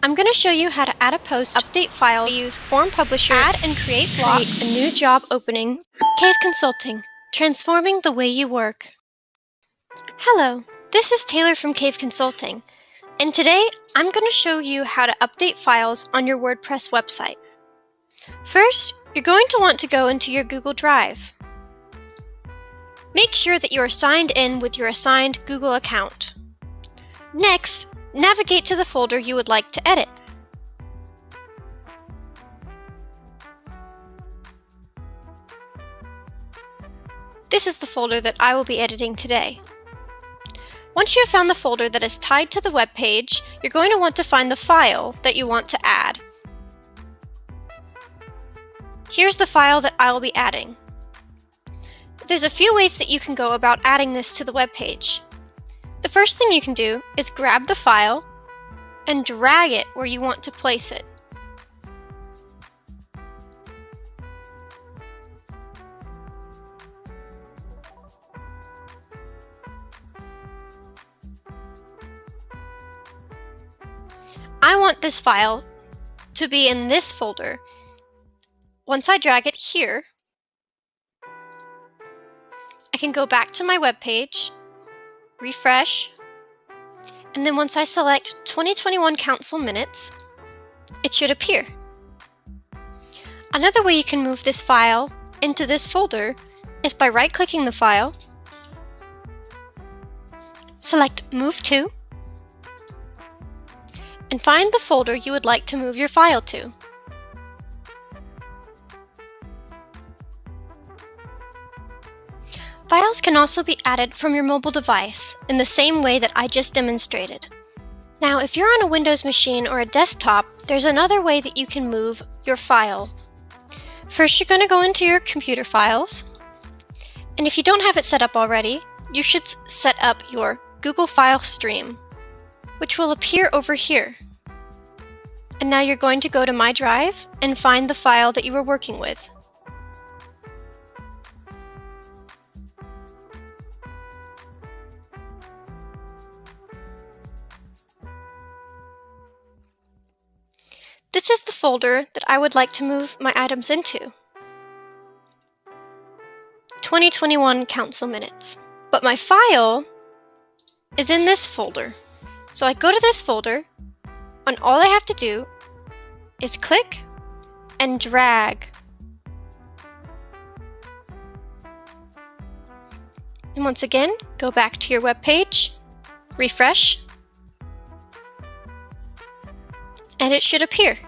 I'm going to show you how to add a post, update files, use Form Publisher, add and create blocks, a new job opening. Cave Consulting, transforming the way you work. Hello, this is Taylor from Cave Consulting, and today I'm going to show you how to update files on your WordPress website. First, you're going to want to go into your Google Drive. Make sure that you are signed in with your assigned Google account. Next, navigate to the folder you would like to edit. This is the folder that I will be editing today. Once you have found the folder that is tied to the web page, you're going to want to find the file that you want to add. Here's the file that I will be adding. There's a few ways that you can go about adding this to the web page. The first thing you can do is grab the file and drag it where you want to place it. I want this file to be in this folder. Once I drag it here, I can go back to my web page, refresh, and then once I select 2021 Council Minutes, it should appear. Another way you can move this file into this folder is by right-clicking the file, select Move To, and find the folder you would like to move your file to. Files can also be added from your mobile device in the same way that I just demonstrated. Now, if you're on a Windows machine or a desktop, there's another way that you can move your file. First, you're going to go into your computer files, and if you don't have it set up already, you should set up your Google File Stream, which will appear over here. And now you're going to go to My Drive and find the file that you were working with. This is the folder that I would like to move my items into. 2021 Council Minutes. But my file is in this folder. So I go to this folder, and all I have to do is click and drag. And once again, go back to your web page, refresh, and it should appear.